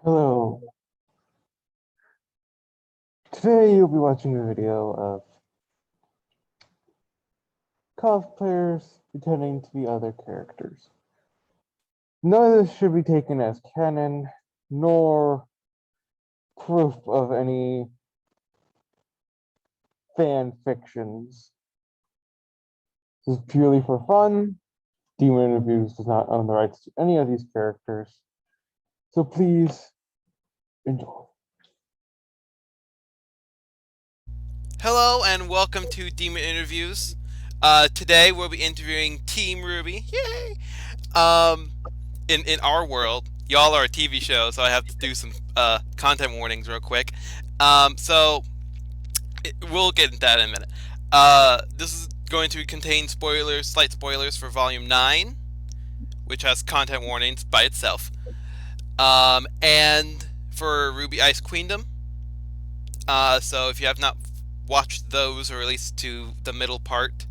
Hello. Today you'll be watching a video of cosplayers pretending to be other characters. None of this should be taken as canon, nor proof of any fan fictions. This is purely for fun. Demon Interviews does not own the rights to any of these characters. So please enjoy. Hello and welcome to Demon Interviews. Today we'll be interviewing Team RWBY. Yay! In our world, y'all are a TV show, so I have to do some content warnings real quick. We'll get into that in a minute. This is going to contain spoilers, slight spoilers for Volume 9, which has content warnings by itself. And for Ruby Ice Queendom. So if you have not watch those, or at least to the middle part,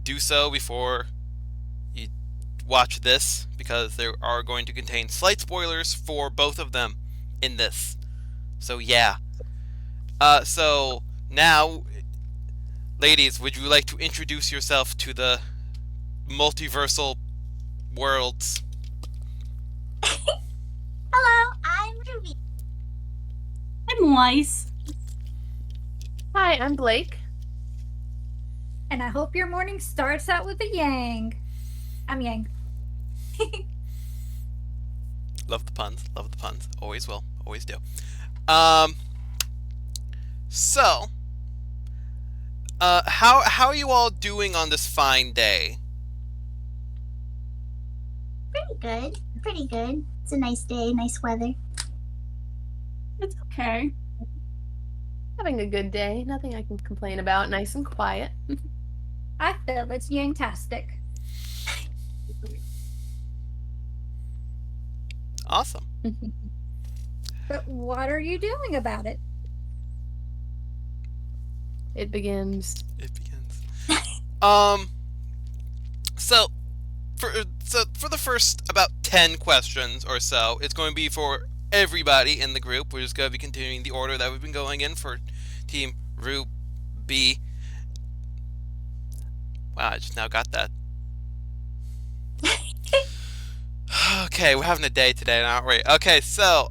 do so before you watch this, because they are going to contain slight spoilers for both of them in this. So yeah. So now, ladies, would you like to introduce yourself to the multiversal worlds? Hello, I'm Ruby. I'm Weiss. Hi, I'm Blake. And I hope your morning starts out with a Yang. I'm Yang. Love the puns. Love the puns. Always will. Always do. How are you all doing on this fine day? Pretty good. Pretty good. It's a nice day, nice weather. It's okay. Having a good day. Nothing I can complain about. Nice and quiet. I feel it's Yang-tastic. Awesome. But what are you doing about it? It begins. It begins. For the first about 10 questions or so, it's going to be for everybody in the group. We're just going to be continuing the order that we've been going in for Team RWBY. Wow, I just now got that. Okay, we're having a day today, aren't we? Okay, so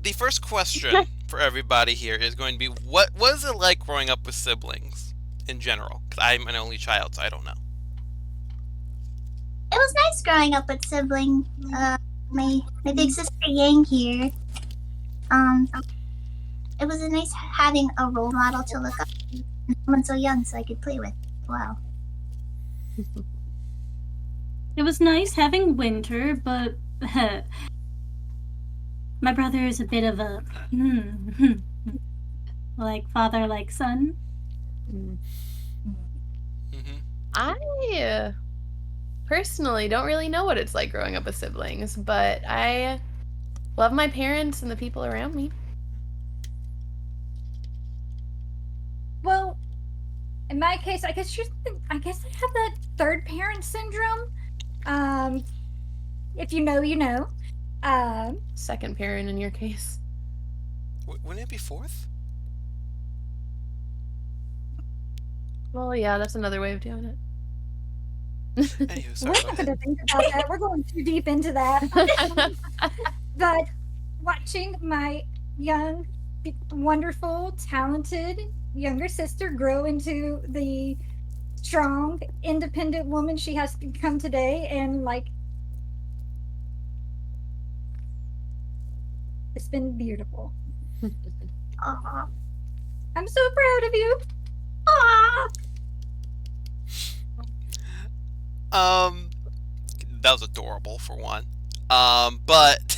the first question for everybody here is going to be, what is it like growing up with siblings in general? Because I'm an only child, so I don't know. It was nice growing up with siblings. My big sister Yang here. It was nice having a role model to look up to. And someone so young, so I could play with. Wow. It was nice having Winter, but my brother is a bit of a like father, like son. I personally don't really know what it's like growing up with siblings, but I love my parents and the people around me. Well, in my case, I guess I have that third parent syndrome. If you know, you know. Second parent in your case. Wouldn't it be fourth? Well, yeah, that's another way of doing it. Anywho, sorry, We're not going to think about that. We're going too deep into that. But watching my young, wonderful, talented younger sister grow into the strong, independent woman she has become today, and it's been beautiful. Aww. I'm so proud of you. Aww. That was adorable for one. But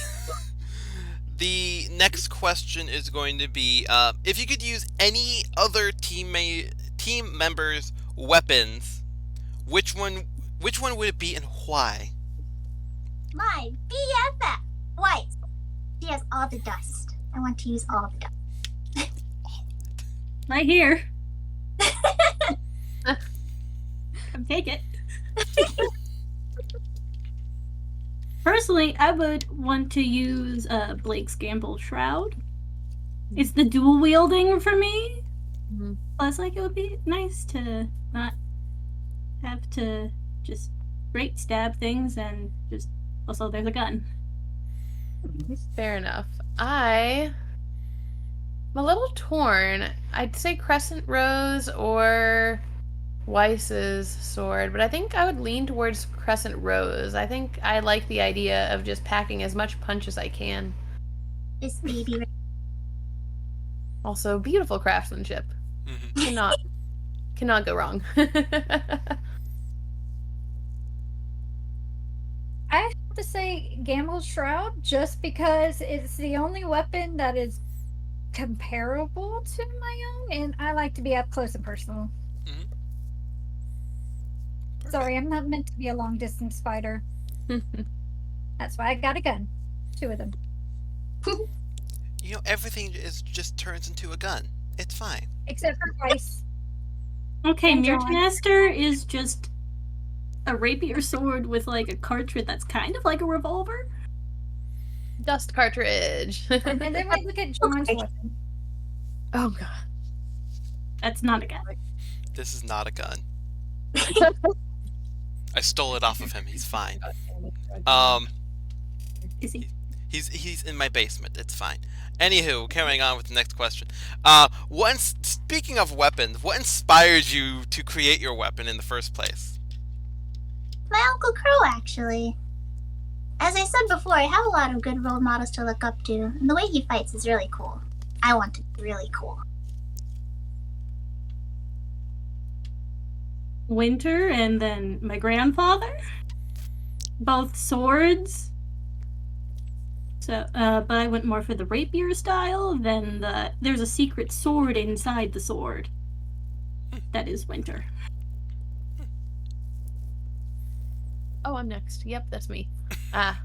the next question is going to be, if you could use any other team members' weapons, which one would it be and why? My BFF, Weiss. She has all the dust. I want to use all the dust. Right here. Come take it. Personally, I would want to use Blake's Gamble Shroud. It's the dual wielding for me. Mhm. Plus, like, it would be nice to not have to just straight stab things and just also there's a gun. Fair enough. I'm a little torn. I'd say Crescent Rose or Weiss's sword, but I think I would lean towards Crescent Rose. I think I like the idea of just packing as much punch as I can. This baby. Also, beautiful craftsmanship. Mhm. Cannot go wrong. I have to say Gamble's Shroud just because it's the only weapon that is comparable to my own, and I like to be up close and personal. Mhm. Sorry, I'm not meant to be a long distance fighter. That's why I got a gun. 2 of them. You know, everything just turns into a gun. It's fine. Except for Weiss. Okay, And Mirror John. Tanaster is just a rapier sword with like a cartridge that's kind of like a revolver. Dust cartridge. And then we look at John's weapon. Oh god. That's not a gun. This is not a gun. I stole it off of him. He's fine. Is he? He's in my basement. It's fine. Anywho, carrying on with the next question. Speaking of weapons, what inspired you to create your weapon in the first place? My Uncle Crow, actually. As I said before, I have a lot of good role models to look up to, and the way he fights is really cool. I want to be really cool. Winter and then my grandfather. Both swords. So, but I went more for the rapier style than there's a secret sword inside the sword. That is Winter. Oh, I'm next. Yep, that's me. I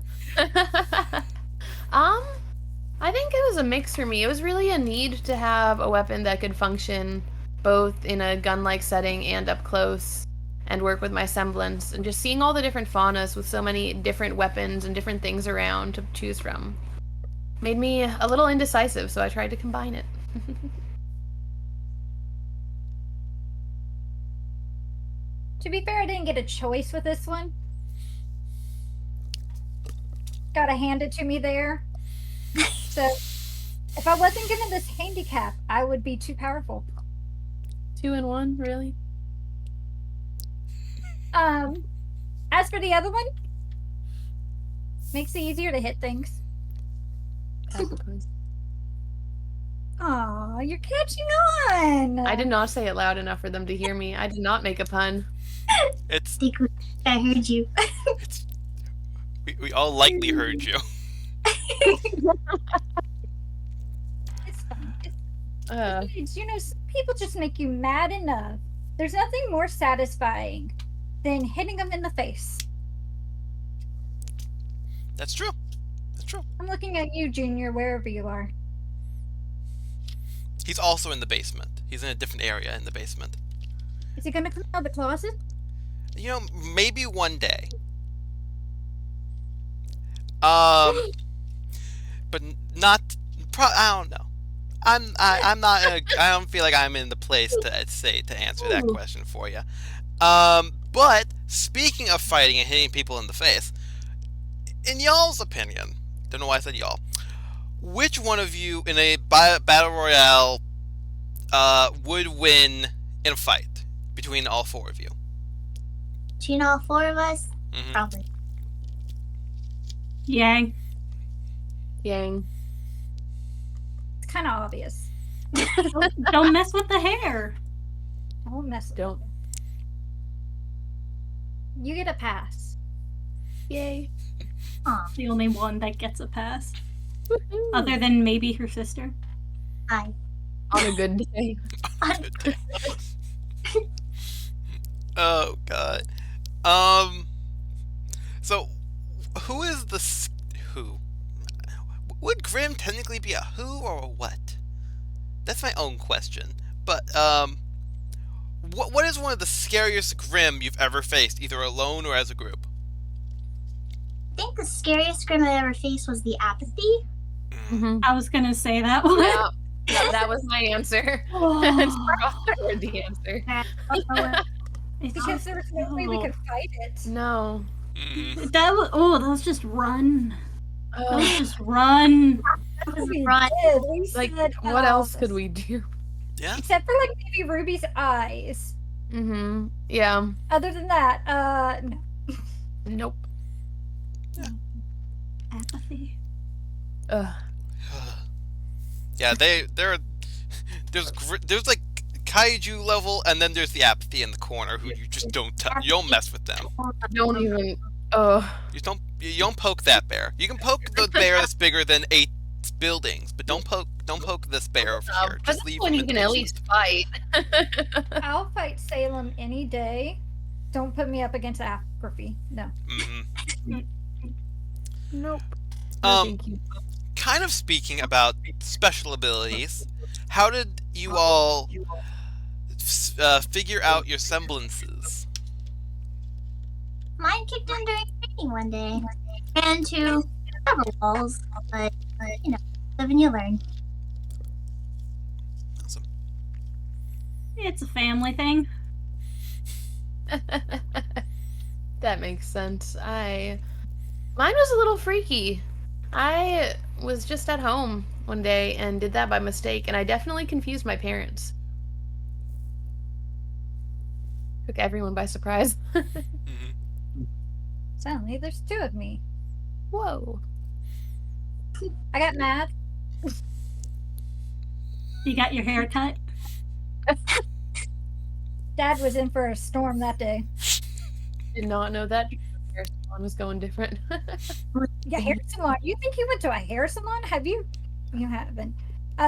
think it was a mix for me. It was really a need to have a weapon that could function both in a gun-like setting and up close and work with my semblance, and just seeing all the different faunus with so many different weapons and different things around to choose from made me a little indecisive, so I tried to combine it. To be fair, I didn't get a choice with this one. Gotta hand it to me there. So, if I wasn't given this handicap, I would be too powerful. 2 in 1, really? As for the other one, makes it easier to hit things. Aw, you're catching on. I did not say it loud enough for them to hear me. I did not make a pun. It's I heard you. we all likely heard you. It's fine. It's, You know, some people just make you mad enough. There's nothing more satisfying than hitting them in the face. That's true. That's true. I'm looking at you, Junior, wherever you are. He's also in the basement. He's in a different area in the basement. Is he gonna come out of the closet? You know, maybe one day. But not. I don't know. I'm not. I don't feel like I'm in the place to answer that question for you. But speaking of fighting and hitting people in the face, in y'all's opinion, don't know why I said y'all, which one of you in a battle royale would win in a fight between all 4 of you? Between all 4 of us, Mhm. probably. Yang. Yang. It's kind of obvious. Don't mess with the hair. Don't mess with Don't. it. You get a pass. Yay. Aw, The only one that gets a pass. Other than maybe her sister. hi. On a good day. Oh god. So who is the who? Would Grim technically be a who or a what? That's my own question. But what is one of the scariest Grim you've ever faced, either alone or as a group? think the scariest scrim I ever faced was the apathy. Mhm. I was gonna say that one. Yeah, yeah, that was my answer. It's the answer. Because there was no way we could fight it. No. Mhm. That was just run. That was Ugh. just run. We Right. did. We Like, said, what else could we do? Yeah. Except for like maybe Ruby's eyes. Mm-hmm. Yeah. Other than that, no. Nope. Apathy. Ugh. Yeah, there's like kaiju level, and then there's the apathy in the corner who you just you don't mess with them. Don't even. You don't poke that bear. You can poke the bear that's bigger than 8 buildings, but don't poke this bear over here. But Just leave when him you in can at peace. least fight. I'll fight Salem any day. Don't put me up against apathy. No. Mhm. Nope. No, Um, thank you. kind of speaking about special abilities, how did you all figure out your semblances? Mine kicked in during training one day. And to several walls, but you know, live and you learn. Awesome. It's a family thing. That makes sense. Mine was a little freaky. I was just at home one day and did that by mistake, and I definitely confused my parents. Took everyone by surprise. Mhm. Suddenly, there's 2 of me. Whoa. I got mad. You got your hair cut. Dad was in for a storm that day. Did not know that hair salon was going different. Yeah, hair salon. You think he went to a hair salon? Have you? You haven't.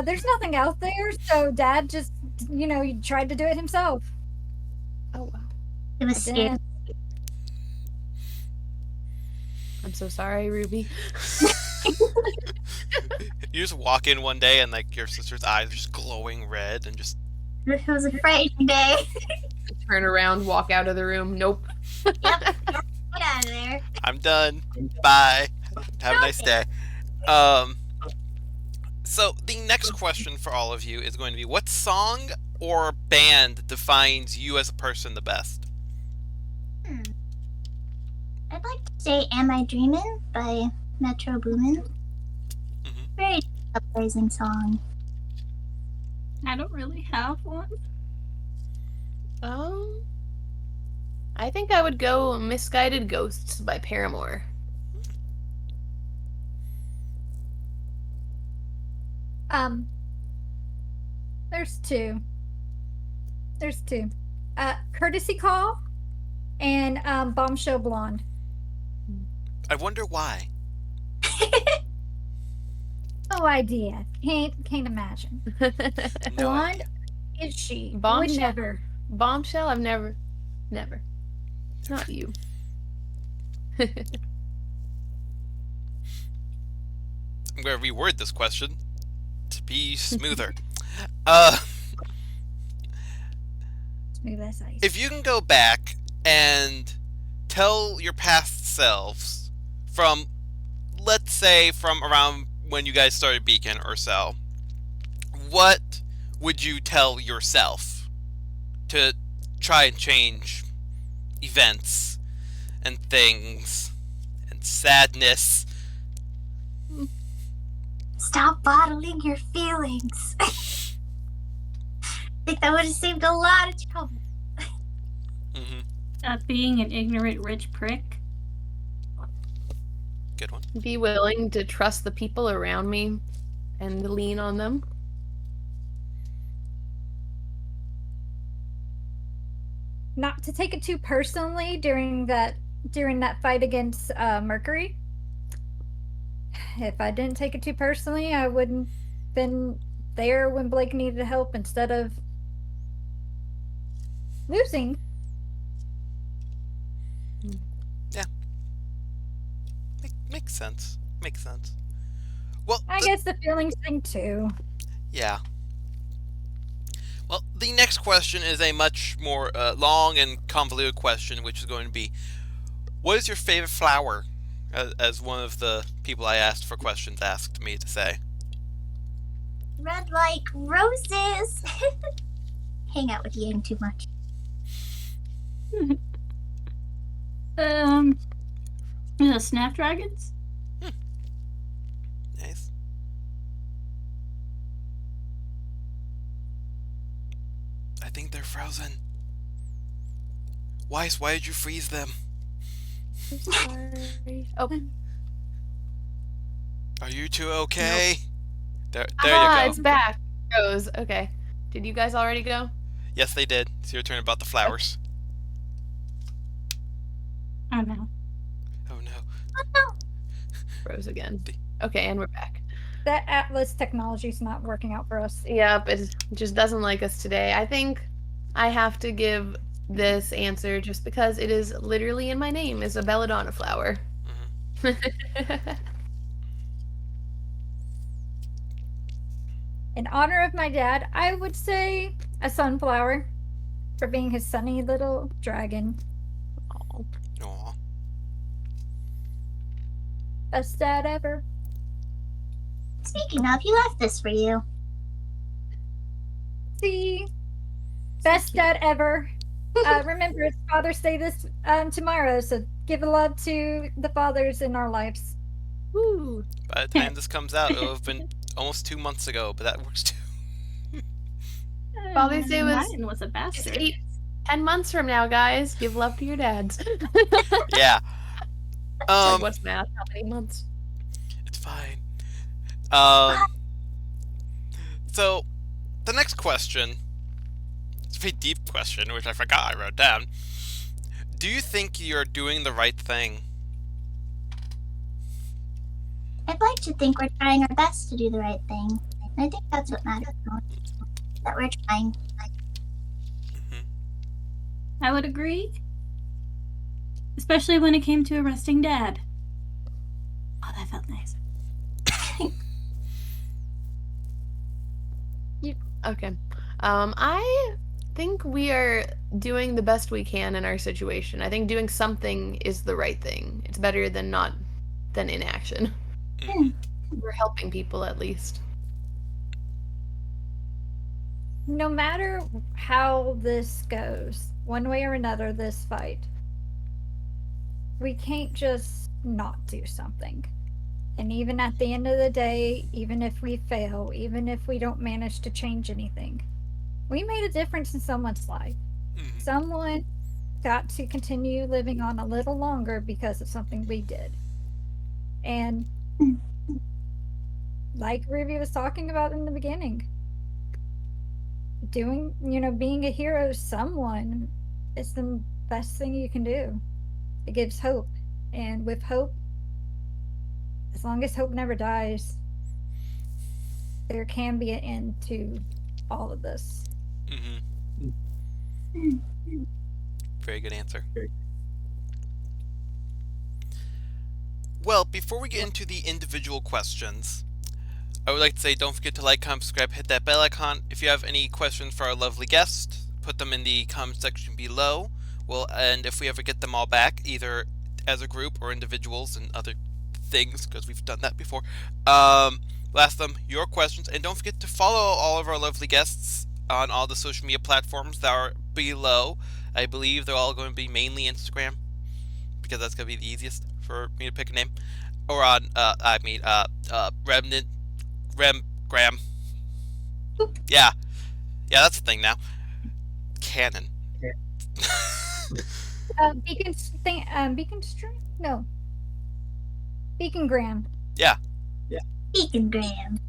There's nothing out there, so Dad just, he tried to do it himself. Oh wow. It was I scary. did. I'm so sorry, Ruby. You just walk in one day and like your sister's eyes are just glowing red and just It was a frightening day. Turn around, walk out of the room. Nope. Get out of there. I'm done. Bye. Have a nice day. So the next question for all of you is going to be, what song or band defines you as a person the best? I'd like to say Am I Dreamin' by Metro Boomin. Mhm. Very uprising song. I don't really have one. I think I would go Misguided Ghosts by Paramore. There's two. Courtesy Call and Bombshell Blonde. I wonder why. No idea. Can't imagine. No Blonde idea. is she? Would Bombshell. never. Bombshell? I've never. Not you. I'm going to reword this question to be smoother. Smooth as ice. If you can go back and tell your past selves from, let's say, from around when you guys started Beacon or so, what would you tell yourself to try and change events and things and sadness? Stop bottling your feelings. I think that would have saved a lot of trouble. Mm-hmm. Being an ignorant rich prick. Good one. Be willing to trust the people around me and lean on them. Not to take it too personally during that fight against Mercury. If I didn't take it too personally, I wouldn't been there when Blake needed help instead of losing. Makes sense. Makes sense. Well, I guess the feelings thing too. yeah. Well, the next question is a much more long and convoluted question, which is going to be, what is your favorite flower as one of the people I asked for questions asked me to say. Red like roses. Hang out with Yang too much. Snapdragons? Nice. I think they're frozen. Weiss, why did you freeze them? Sorry. Oh, Are you two okay? There you ah, go. it's back. Goes. Okay. Did you guys already go? Yes, they did. It's your turn about the flowers. Oh no. Oh no. Oh no. Froze again. Okay, and we're back. That Atlas technology's not working out for us. Yep, it just doesn't like us today. I think I have to give this answer just because it is literally in my name is a belladonna flower. In honor of my dad, I would say a sunflower for being his sunny little dragon. Aw. Aw. Best dad ever. Speaking of, he left this for you. See? Best dad ever. Remember, it's Father's Day this tomorrow, so give a love to the fathers in our lives. Woo. By the time this comes out, it'll have been almost 2 months ago, but that works too. Father's Day was- Ryan was a Just bastard. 10 months from now, guys. Give love to your dads. Yeah. Like, what's math? How many months? It's fine. So, the next question, it's a pretty deep question, which I forgot I wrote down. Do you think you're doing the right thing? I'd like to think we're trying our best to do the right thing. I think that's what matters most. That we're trying. I would agree. Especially when it came to arresting Dad. Oh, that felt nice. Okay. I think we are doing the best we can in our situation. I think doing something is the right thing. It's better than inaction. We're helping people at least. No matter how this goes, one way or another, this fight, we can't just not do something. And even at the end of the day, even if we fail, even if we don't manage to change anything, we made a difference in someone's life. Someone got to continue living on a little longer because of something we did. And like Ruby was talking about in the beginning, being a hero to someone is the best thing you can do. It gives hope. And with hope, as long as hope never dies, there can be an end to all of this. Very good answer. Well, before we get into the individual questions, I would like to say don't forget to like, comment, subscribe, hit that bell icon. If you have any questions for our lovely guest, put them in the comment section below. And if we ever get them all back, either as a group or individuals and other things, because we've done that before, we'll ask them your questions. And don't forget to follow all of our lovely guests on all the social media platforms that are below. I believe they're all going to be mainly Instagram, because that's going to be the easiest for me to pick a name. Or on, Remnant, Graham. Yeah, that's the thing now. Canon. Beacon Stream? No. Beacon Graham. Yeah. Beacon Graham.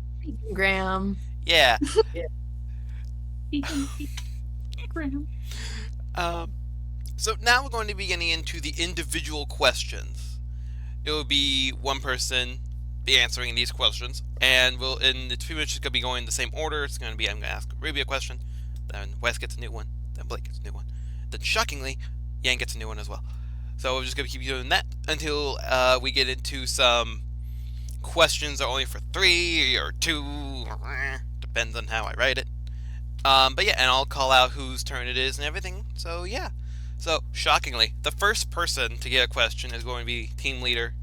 Graham. Yeah. Graham. So now we're going to be getting into the individual questions. It will be one person be answering these questions, and it's pretty much just going to be going in the same order. It's going to be, I'm going to ask Ruby a question, then Wes gets a new one, then Blake gets a new one, then shockingly, Yang gets a new one as well. So we're just going to keep doing that until we get into some questions that are only for 3 or 2, depends on how I write it. But yeah, and I'll call out whose turn it is and everything. So yeah. So shockingly, the first person to get a question is going to be team leader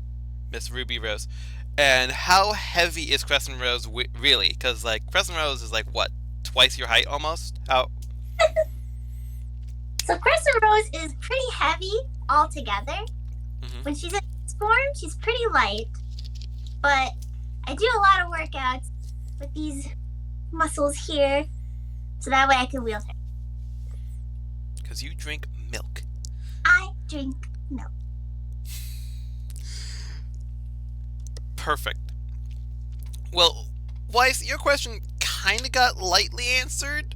Miss Ruby Rose. And how heavy is Crescent Rose really? Because like Crescent Rose is like what, twice your height almost? How? So Crescent Rose is pretty heavy altogether. Mhm. When she's in its form, she's pretty light. But I do a lot of workouts with these muscles here, so that way I can wield her. Because you drink milk. I drink milk. Perfect. Well, Weiss, your question kind of got lightly answered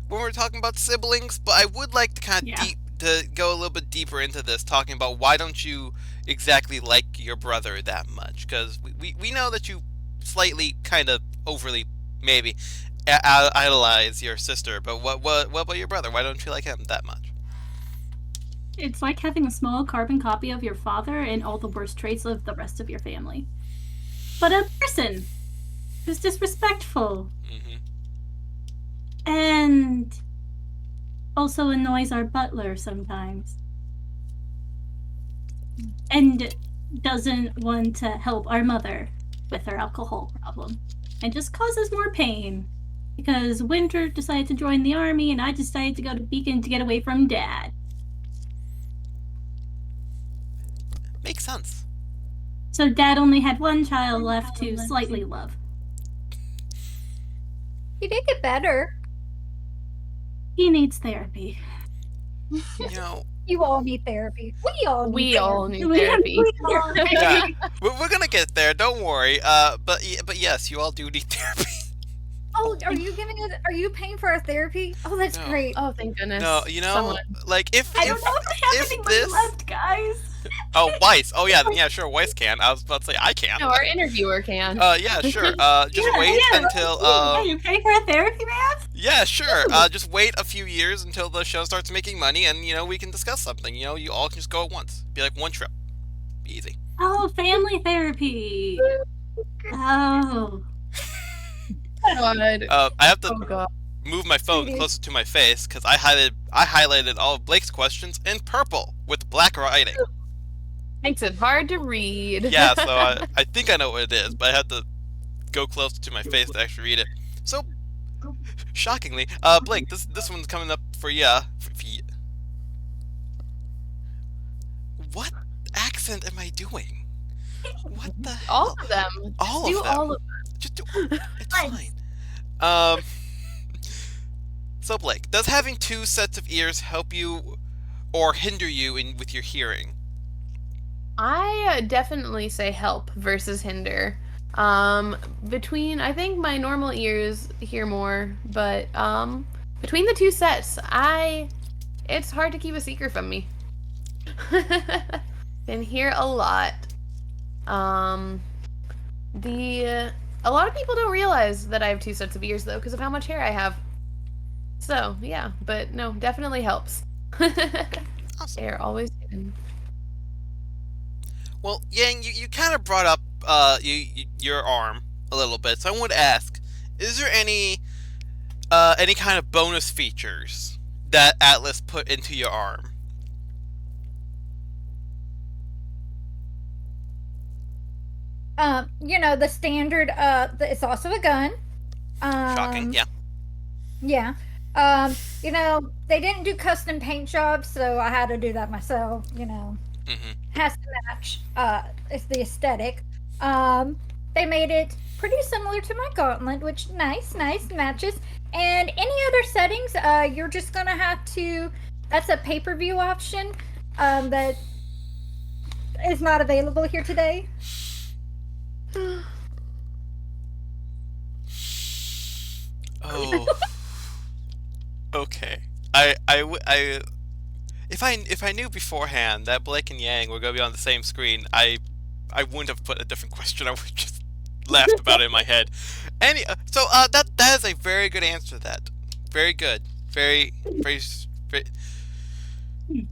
when we were talking about siblings, but I would like to kind of go a little bit deeper into this, talking about why don't you exactly like your brother that much? Because we know that you slightly, kind of overly, maybe, idolize your sister, but what about your brother? Why don't you like him that much? It's like having a small carbon copy of your father and all the worst traits of the rest of your family. But a person who's disrespectful Mm-hmm. and also annoys our butler sometimes. And doesn't want to help our mother with her alcohol problem. And just causes more pain. Because Winter decided to join the army and I decided to go to Beacon to get away from Dad. Makes sense. So Dad only had one child left to slightly love. He did get better. He needs therapy. You know, You all need therapy. We all need We therapy. all need therapy. yeah, we're gonna get there. Don't worry. But yes, you all do need therapy. Oh, are you giving us? Are you paying for our therapy? Oh, that's No. great. Oh, thank goodness. No, you know, Someone. like if I don't know if I have any money this, left, guys. oh Weiss, oh yeah, sure, Weiss can. I was about to say I can't. No, our interviewer can. Yeah, sure. Just wait until Yeah, you pay for a therapy, man? yeah, sure. Just wait a few years until the show starts making money, and you know we can discuss something. You know, you all can just go at once. Be like one trip. Be easy. Oh, family therapy. Oh. God. I have to Oh god. move my phone Sweetie. closer to my face because I highlighted all of Blake's questions in purple with black writing. Makes it hard to read. Yeah, so I think I know what it is, but I had to go closer to my face to actually read it. So, shockingly, Blake, this one's coming up for ya. What accent am I doing? What the hell? All of them. All Do of them. all of Just do. It's fine. So Blake, does having two sets of ears help you or hinder you with your hearing? I definitely say help versus hinder. Between I think my normal ears hear more, but between the two sets, it's hard to keep a secret from me. Can hear a lot. A lot of people don't realize that I have two sets of ears though, because of how much hair I have. So yeah, but no, definitely helps. Awesome. Hair always hidden. Well, Yang, you kind of brought up your arm a little bit, so I want to ask: is there any kind of bonus features that Atlas put into your arm? You know, the standard, it's also a gun. Shocking, yeah. Yeah. You know, they didn't do custom paint jobs, so I had to do that myself, you know. Mm-hmm. Has to match, it's the aesthetic. They made it pretty similar to my gauntlet, which nice matches. And any other settings, you're just gonna have to, that's a pay-per-view option, that is not available here today. Oh. Okay. If I knew beforehand that Blake and Yang were gonna be on the same screen, I wouldn't have put a different question. I would have just laughed about it in my head. That is a very good answer to that. Very good. Very.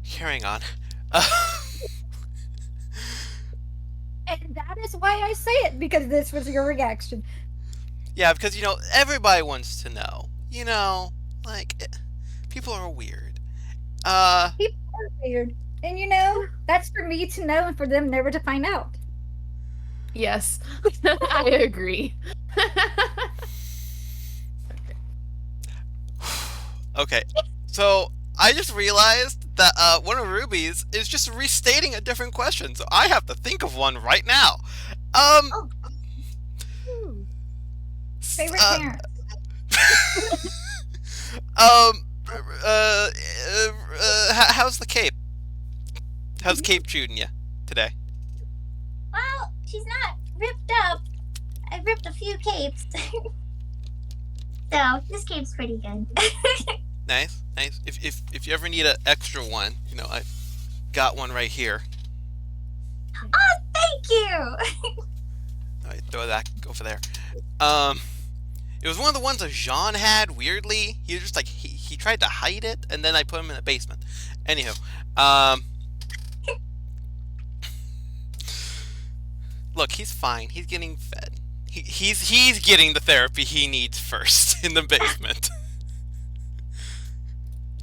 Carrying on. And that is why I say it, because this was your reaction. Yeah, because, you know, everybody wants to know. You know, like, people are weird. People are weird. And you know, that's for me to know and for them never to find out. Yes, I agree. Okay, so I just realized that one of Ruby's is just restating a different question, so I have to think of one right now. Favorite uh, parent? How's the cape? How's Cape treating you today? Well, she's not ripped up. I ripped a few capes. So, this cape's pretty good. Nice, nice. If you ever need an extra one, you know, I got one right here. Oh, thank you! All right, throw that over there. It was one of the ones that Jean had. Weirdly, he was just like he tried to hide it, and then I put him in the basement. Anywho, look, he's fine. He's getting fed. He's getting the therapy he needs first in the basement.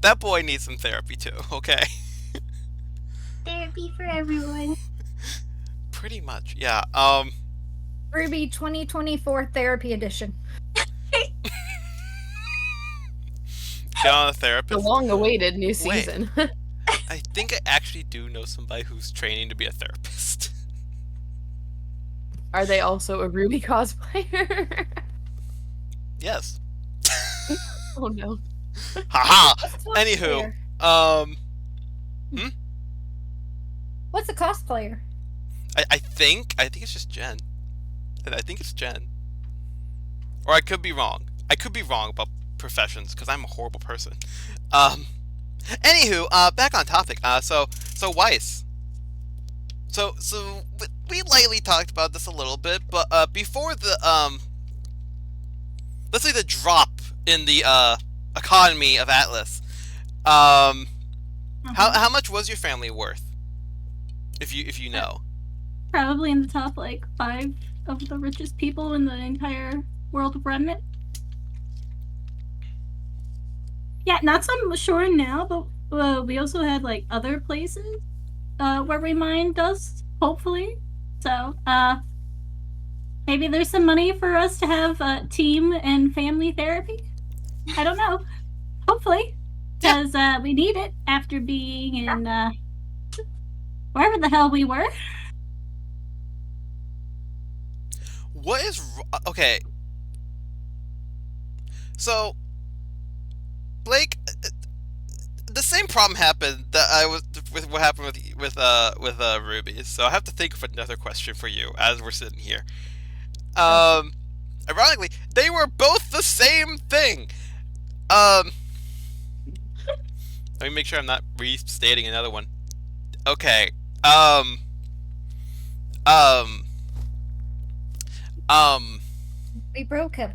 That boy needs some therapy too. Okay. Therapy for everyone. Pretty much, yeah. Ruby 2024 Therapy Edition. John, a The therapist. long-awaited new Wait. season. I think I actually do know somebody who's training to be a therapist. Are they also a Ruby cosplayer? Yes. Oh no. Haha. What's a Anywho, cosplayer? What's a cosplayer? I think it's just Jen. I think it's Jen. Or I could be wrong. I could be wrong about professions because I'm a horrible person. Anywho, back on topic. So Weiss. So we lightly talked about this a little bit, but before the let's say the drop in the economy of Atlas, how much was your family worth? If you know. Probably in the top, like, 5 of the richest people in the entire world of Remnant. Yeah, not so sure now, but we also had, like, other places where we mine dust, hopefully. So, maybe there's some money for us to have team and family therapy. I don't know. Hopefully. Because we need it after being in wherever the hell we were. What is okay? So, Blake, the same problem happened that I was with what happened with Ruby. So I have to think of another question for you as we're sitting here. Ironically, they were both the same thing. Let me make sure I'm not restating another one. Okay. We broke him.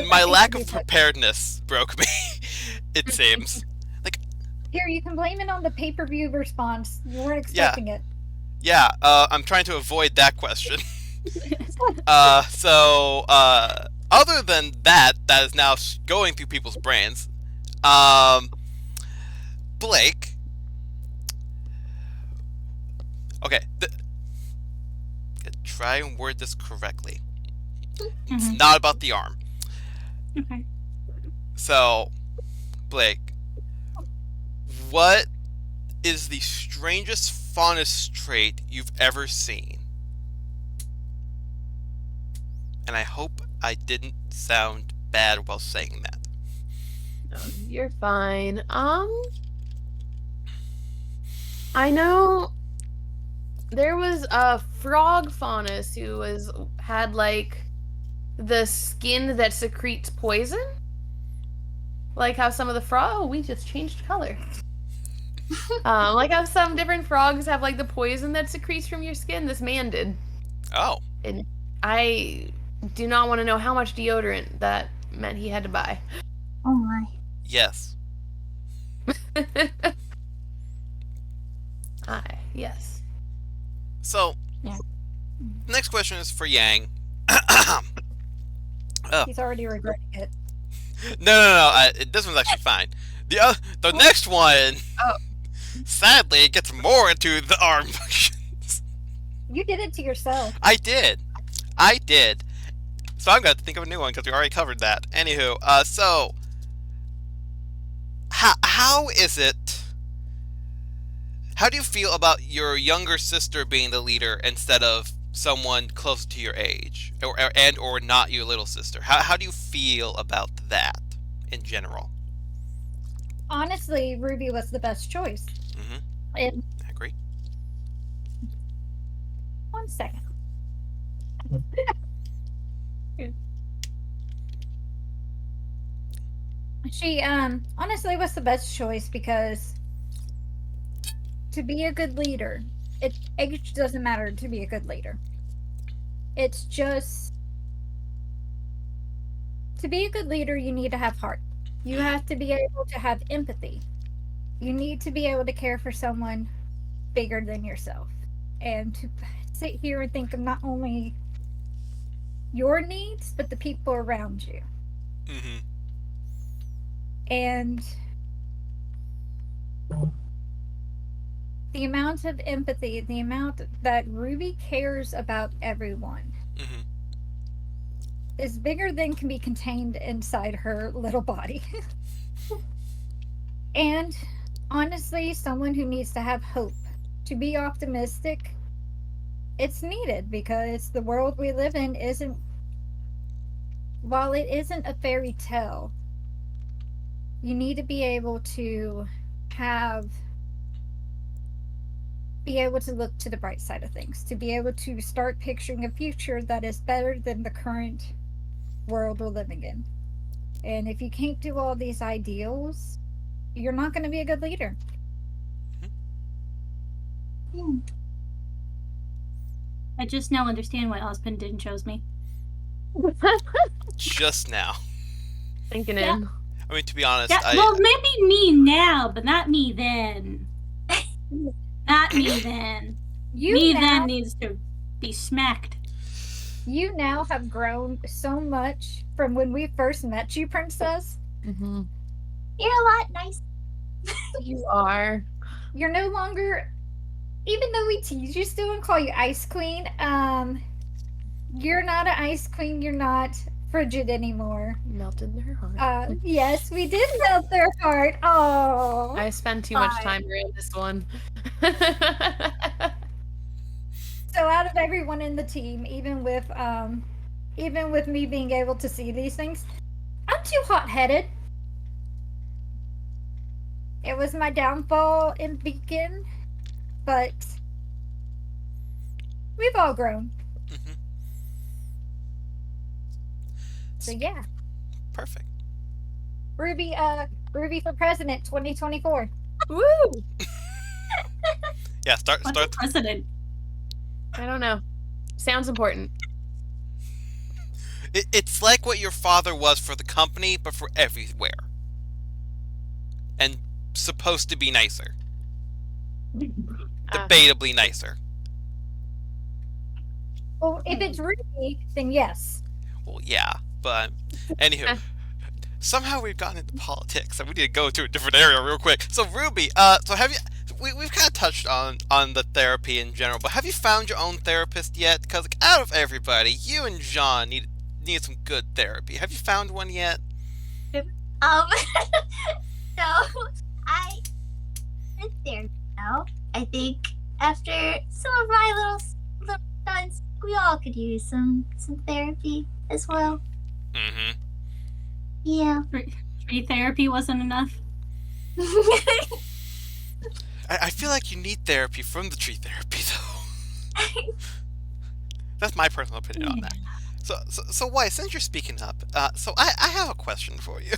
My lack of preparedness broke me. It seems. Here, you can blame it on the pay-per-view response. You weren't expecting it. Yeah. I'm trying to avoid that question. Other than that is now going through people's brains. Blake. Okay. Try and word this correctly. It's not about the arm. Okay. So, Blake, what is the strangest faunus trait you've ever seen? And I hope I didn't sound bad while saying that. No, you're fine. I know there was a frog faunus who had like the skin that secretes poison. Like how some of the we just changed color. Like how some different frogs have like the poison that secretes from your skin. This man did. Oh. And I do not want to know how much deodorant that meant he had to buy. Oh my. Yes. Yes. So, Yeah. next question is for Yang. He's already regretting it. No. This one's actually fine. The next one, Oh. sadly, it gets more into the arm functions. You did it to yourself. I did. So I'm going to think of a new one because we already covered that. Anywho, so how is it? How do you feel about your younger sister being the leader instead of someone close to your age, or not your little sister? How do you feel about that in general? Honestly, Ruby was the best choice. Mm-hmm. And I agree. 1 second. She honestly was the best choice because to be a good leader, age doesn't matter to be a good leader. It's just to be a good leader, you need to have heart. You have to be able to have empathy. You need to be able to care for someone bigger than yourself, and to sit here and think of not only your needs but the people around you. Mm-hmm. And the amount of empathy, the amount that Ruby cares about everyone Mm-hmm. is bigger than can be contained inside her little body. And honestly, someone who needs to have hope, to be optimistic, it's needed because the world we live in isn't, while it isn't a fairy tale, you need to be able to be able to look to the bright side of things, to be able to start picturing a future that is better than the current world we're living in. And if you can't do all these ideals, you're not going to be a good leader. I just now understand why Ospen didn't choose me. Just now. Thinking Yeah. in. I mean, to be honest, Yeah, well, maybe me now, but not me then. Not me then. Me then needs to be smacked. You now have grown so much from when we first met you, Princess. Mm-hmm. You're a lot nicer. You are. You're no longer, even though we tease you still and call you Ice Queen, you're not an Ice Queen. You're not frigid anymore. Melted their heart. Yes, we did melt their heart. Oh, I spend too much Fine. time around this one. so out of everyone in the team, even with me being able to see these things, I'm too hot-headed. It was my downfall in Beacon, but we've all grown. Mhm. So yeah, Perfect. Ruby for president 2024. Woo! Yeah, start. What's the president? I don't know. Sounds important. It's like what your father was for the company, but for everywhere. And supposed to be nicer. Debatably nicer. Well, if it's Ruby, then yes. Well, yeah, but anywho, somehow we've gotten into politics, and we need to go to a different area real quick. So Ruby, so have you? We've kind of touched on the therapy in general, but have you found your own therapist yet? Because like, out of everybody, you and John need some good therapy. Have you found one yet? So I sit there now. I think after some of my little stunts, we all could use some therapy as well. Mm-hmm. Yeah. Tree therapy wasn't enough. I feel like you need therapy from the tree therapy, though. That's my personal opinion on that. So Weiss, since you're speaking up, so I have a question for you.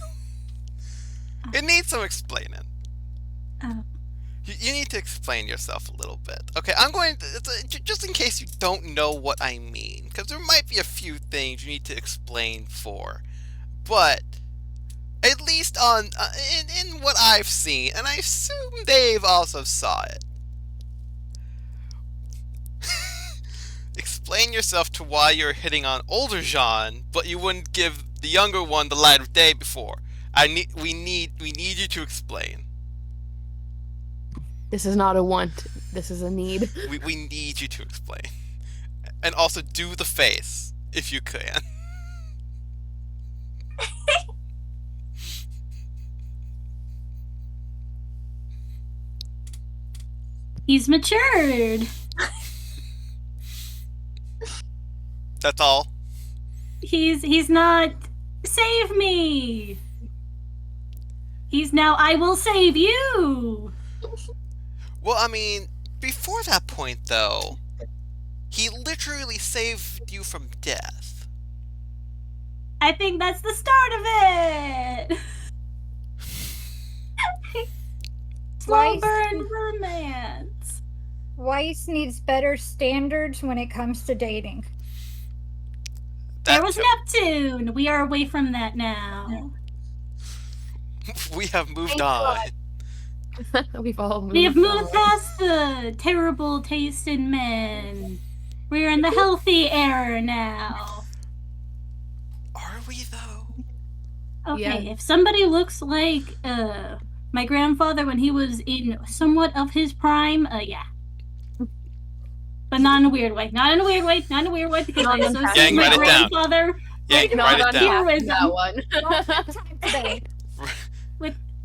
It needs some explaining. You need to explain yourself a little bit. Okay, I'm going to, just in case you don't know what I mean, because there might be a few things you need to explain for. But at least on in what I've seen, and I assume Dave also saw it. Explain yourself to why you're hitting on older Jean, but you wouldn't give the younger one the light of day before. We need you to explain. This is not a want. This is a need. We need you to explain. And also do the face, if you can. He's matured. That's all. He's not save me. He's now I will save you. Well, I mean, before that point, though, he literally saved you from death. I think that's the start of it. Slow Weiss, burn romance. Weiss needs better standards when it comes to dating. There was Neptune. We are away from that now. We have moved Thank on. We've all moved We have on. moved past the terrible taste in men. We're in the healthy era now. Are we, though? Okay, Yeah. if somebody looks like my grandfather when he was in somewhat of his prime, yeah. But not in a weird way. Not in a weird way. Not in a weird way because I Not associate Yang, my write it down. grandfather Yang, Not write it on down. Heroism. that one. Don't have time today.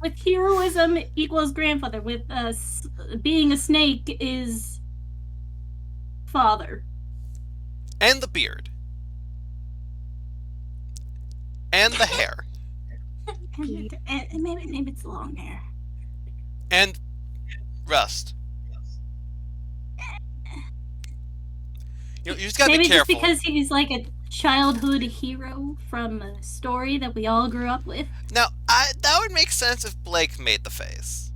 with heroism equals grandfather. With being a snake is father. And the beard. And the hair. And maybe it's long hair. And Rust. You just gotta Maybe be just careful. because he's like a childhood hero from a story that we all grew up with. Now, that would make sense if Blake made the face.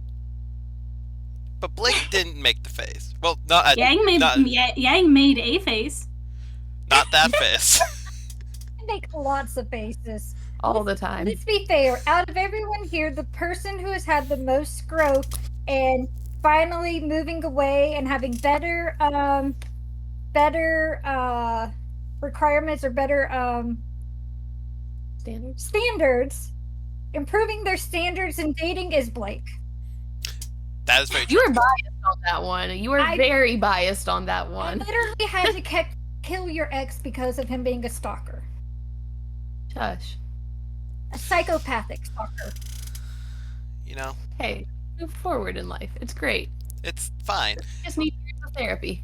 But Blake didn't make the face. Well, not Yang made a face. not that face. I make lots of faces. All the time. Let's be fair. Out of everyone here, the person who has had the most growth and finally moving away and having better requirements or better standards, improving their standards in dating is Blake. That is very true. You were biased on that one. You were very biased on that I one. literally had to kill your ex because of him being a stalker. Shush. A psychopathic stalker. You know, Hey, move forward in life. It's great. it's fine. Just need therapy.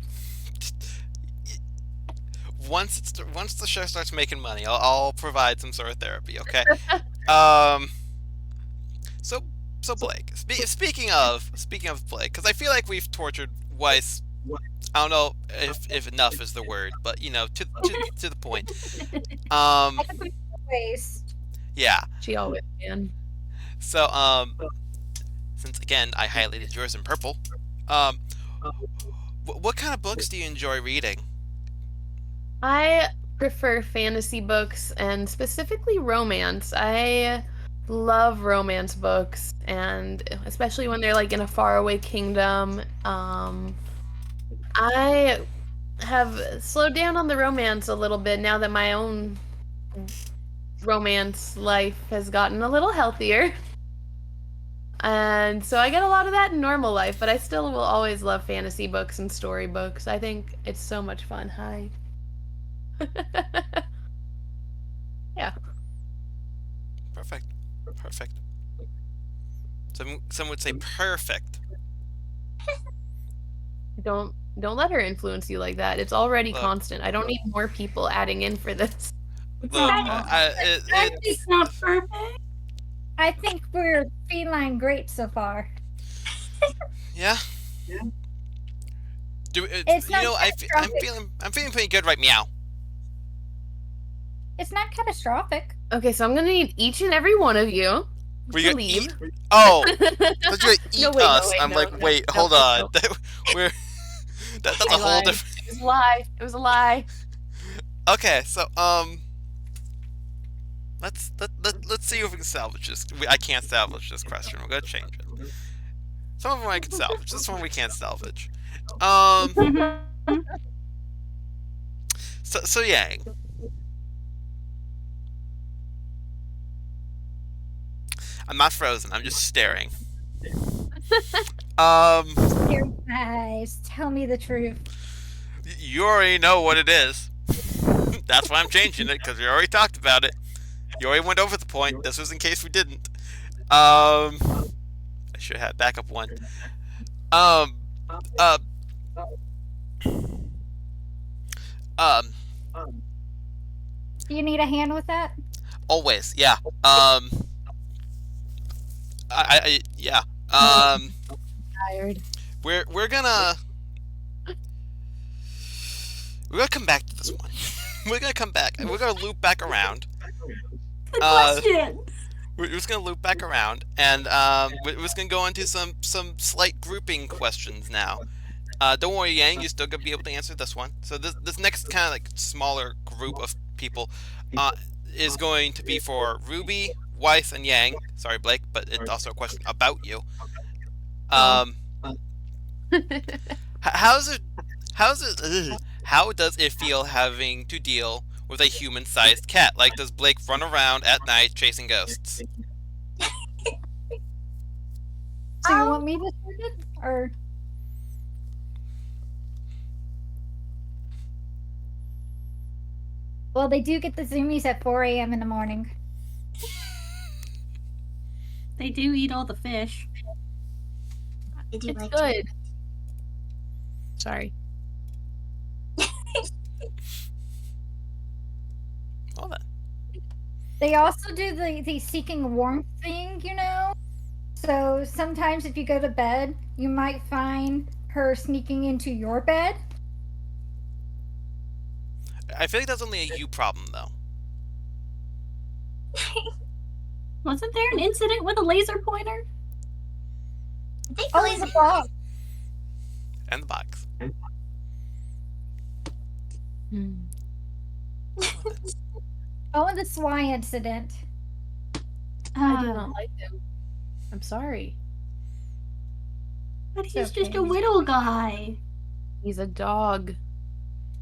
Once the show starts making money, I'll provide some sort of therapy. Okay. So Blake. Speaking of Blake, because I feel like we've tortured Weiss. I don't know if enough is the word, but you know, to the point. Ways. Yeah. She always can. So since again I highlighted yours in purple, what kind of books do you enjoy reading? I prefer fantasy books and specifically romance. I love romance books, and especially when they're like in a faraway kingdom. I have slowed down on the romance a little bit now that my own romance life has gotten a little healthier. And so I get a lot of that in normal life, but I still will always love fantasy books and storybooks. I think it's so much fun. Hi. Yeah. Perfect. Some would say perfect. Don't let her influence you like that. It's already Look. constant. I don't need more people adding in for this. Look, It's not perfect. I think we're feline great so far. yeah. It's not I'm feeling pretty good right meow. It's not catastrophic. Okay, so I'm gonna need each and every one of you We to got leave. eat. Oh, let's go eat No, wait, no, us. wait, I'm no, like, no, wait, no, hold no. on. We're that's a I whole lied. different. It was a lie. It was a lie. Okay, so let's see if we can salvage this. I can't salvage this question. We're gonna change it. Some of them I can salvage. This one we can't salvage. So Yang. I'm not frozen. I'm just staring. Scary eyes. Tell me the truth. You already know what it is. That's why I'm changing it, because we already talked about it. You already went over the point. This was in case we didn't. I should have backup one. Um, Do you need a hand with that? always, yeah. Yeah. Tired. We're gonna come back to this one. We're gonna come back. We're gonna loop back around. The question. We're just gonna loop back around, and we're just gonna go into some slight grouping questions now. Don't worry, Yang, you're still gonna be able to answer this one. So this next kind of like smaller group of people is going to be for Ruby, Weiss, and Yang. Sorry, Blake, but it's also a question about you. How does it feel having to deal with a human-sized cat? Like, does Blake run around at night chasing ghosts? Do you want me to start it? Or well, they do get the zoomies at 4 a.m. in the morning. They do eat all the fish. Did you It's like good. Sorry. Well then. They also do the seeking warmth thing, you know? So sometimes if you go to bed, you might find her sneaking into your bed. I feel like that's only a you problem, though. Wasn't there an incident with a laser pointer? I think Oh, Lily's the box. And the box. Oh, and the Swy incident. I do not like him. I'm sorry. But he's It's just okay. a little guy. He's a dog.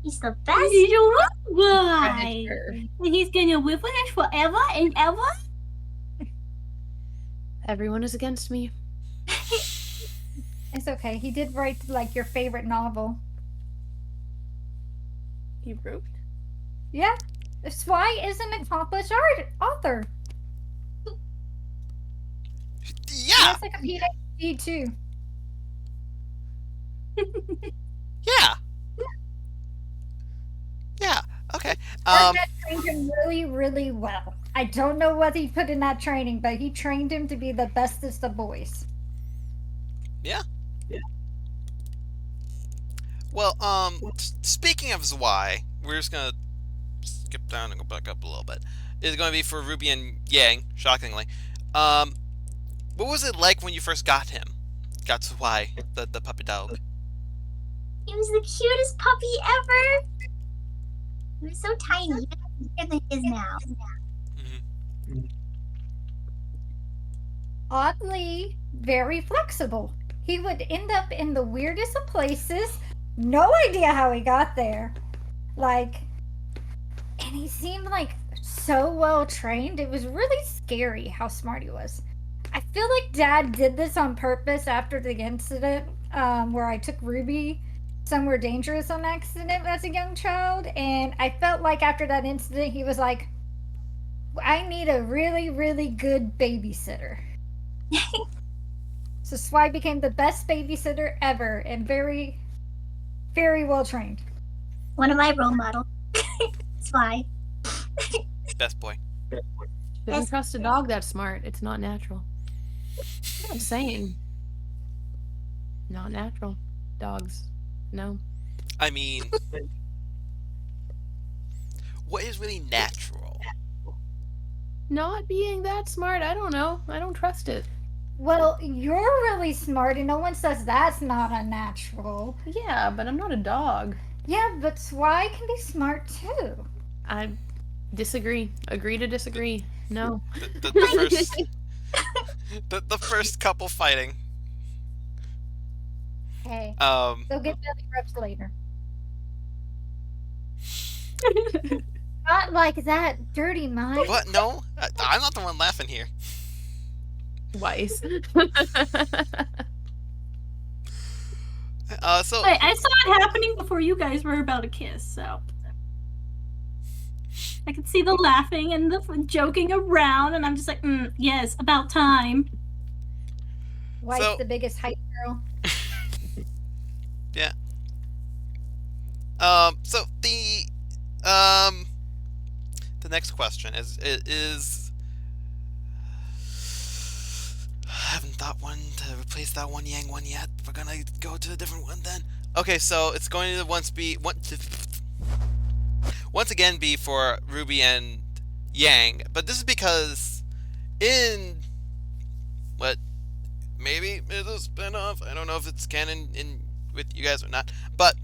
He's the best. He's a little guy. Predator. And he's gonna live with us forever and ever? Everyone is against me. It's okay. He did write like your favorite novel. He wrote. Yeah. Swy is an accomplished author. Yeah, That's like a PhD too. yeah. Yeah, okay. That trained him really, really well. I don't know what he put in that training, but he trained him to be the bestest of boys. Well, speaking of Zwei, we're just gonna skip down and go back up a little bit. It's gonna be for Ruby and Yang, shockingly. What was it like when you first got him? Got Zwei, the puppy dog. He was the cutest puppy ever. He was so tiny, even bigger than he is now. Oddly, very flexible. He would end up in the weirdest of places. No idea how he got there. Like, and he seemed like so well trained. It was really scary how smart he was. I feel like Dad did this on purpose after the incident where I took Ruby somewhere dangerous on accident as a young child. And I felt like after that incident, he was like, I need a really, really good babysitter. So Swy became the best babysitter ever and very, very well trained. One of my role models. That's why. Best boy. Doesn't trust a dog that smart. It's not natural. I'm saying. Not natural. Dogs. No. I mean, what is really natural? Not being that smart, I don't know. I don't trust it. Well, you're really smart, and no one says that's not unnatural. Yeah, but I'm not a dog. Yeah, but Swy can be smart too. I disagree. Agree to disagree. No. The first, the first couple fighting. Hey, Um, go get belly rubs later. Not like that, dirty mind. what? No, I'm not the one laughing here. Weiss. So I saw it happening before you guys were about to kiss, so I could see the laughing and the joking around, and I'm just like, yes, about time. Weiss, So- the biggest hype girl. yeah. So the next question is I haven't thought one to replace that one Yang one yet. We're gonna go to a different one then. Okay, so it's going to once again be for Ruby and Yang, but this is because in what maybe it's a spin-off. I don't know if it's canon in with you guys or not, but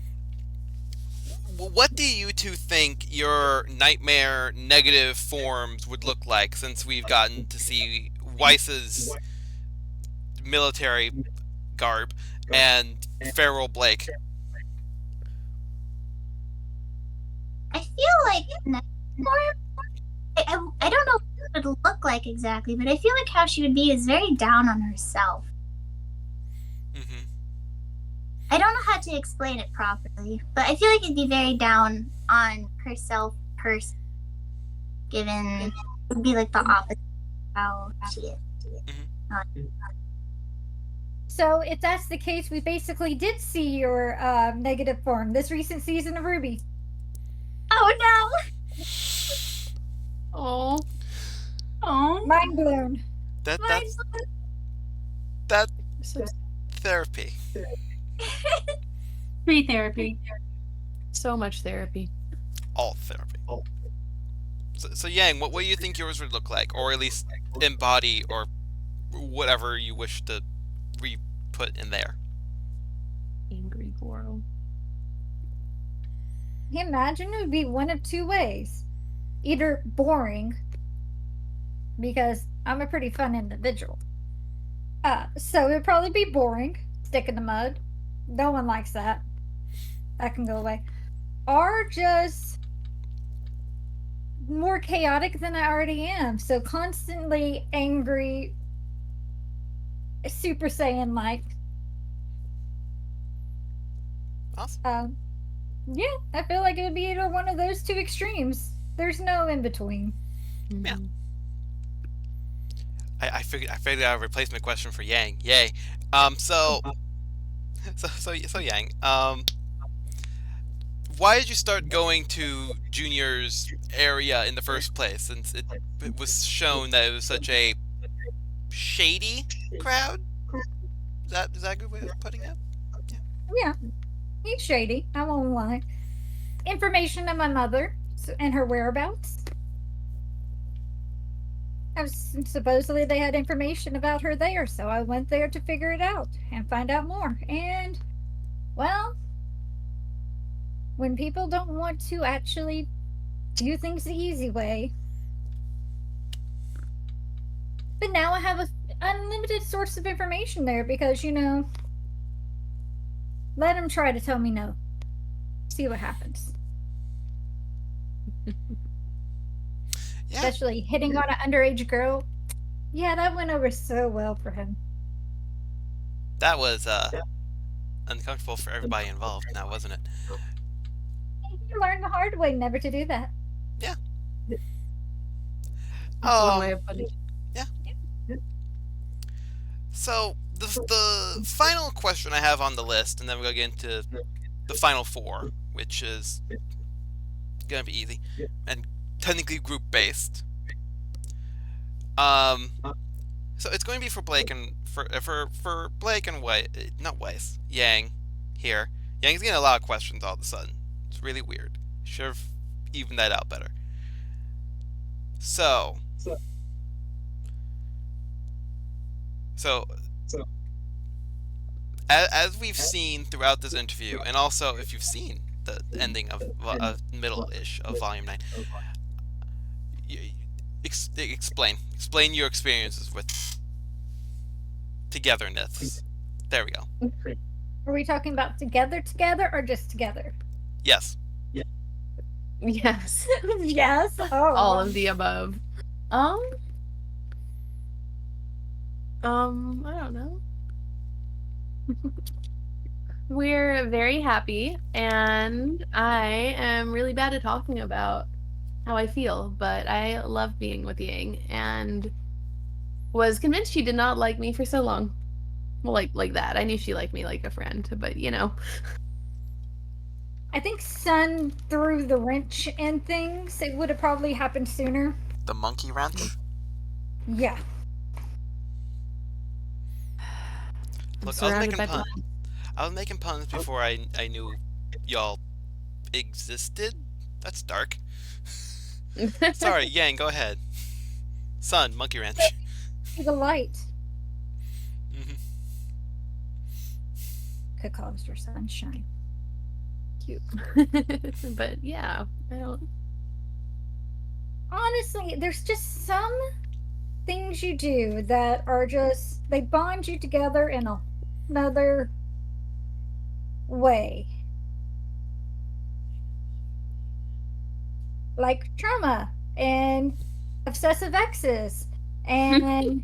what do you two think your nightmare negative forms would look like, since we've gotten to see Weiss's military garb and Feral Blake? I feel like I don't know what it would look like exactly, but I feel like how she would be is very down on herself. Mm-hmm. I don't know how to explain it properly, but I feel like it'd be very down on herself person, given it would be like the opposite of how she is. So if that's the case, we basically did see your negative form this recent season of RWBY. Oh no! Oh. Oh, Mind blown. That's So, therapy. free therapy. so much therapy. All therapy. So Yang, what do you think yours would look like, or at least embody, or whatever you wish to re-put in there? Angry girl. Imagine it would be one of two ways. Either boring, because I'm a pretty fun individual. So it would probably be boring, stick in the mud. No one likes that. That can go away. Or just more chaotic than I already am. So constantly angry, Super Saiyan like. Awesome. Yeah, I feel like it would be either one of those two extremes. There's no in between. Yeah. Mhm. I figured out a replacement question for Yang. Yay. So Yang. Why did you start going to Junior's area in the first place? Since it was shown that it was such a shady crowd. Is that a good way of putting it? Yeah, he's shady. I won't lie. Information on my mother and her whereabouts. Supposedly they had information about her there, so I went there to figure it out and find out more. And, well, when people don't want to actually do things the easy way. But now I have an unlimited source of information there because, let them try to tell me no. See what happens. Yeah. Especially hitting on an underage girl. Yeah, that went over so well for him. That was uncomfortable for everybody involved now, wasn't it? He learned the hard way never to do that. That's one way of putting it. So the final question I have on the list, and then we're gonna get into the final four, which is gonna be easy and technically group based. So it's going to be for Blake and for Blake and not Weiss, Yang here. Yang's getting a lot of questions all of a sudden. It's really weird. Should have evened that out better. So as we've seen throughout this interview, and also if you've seen the ending of middle-ish of Volume 9, explain your experiences with togetherness. There we go. Are we talking about together or just together? Yes. Yes. Yes. Oh, All of the above. I don't know. We're very happy, and I am really bad at talking about how I feel, but I love being with Yang, and was convinced she did not like me for so long. Well, like that. I knew she liked me like a friend, but you know. I think Sun threw the wrench in things. It would have probably happened sooner. The monkey wrench? Yeah. Look, I was making puns before I knew y'all existed. That's dark. Sorry, Yang, go ahead. Sun, monkey wrench. To the light. Mhm. Could call Mr. Sunshine. Cute. But yeah, I don't. Honestly, there's just some things you do that are just, they bond you together in another way. Like trauma and obsessive exes and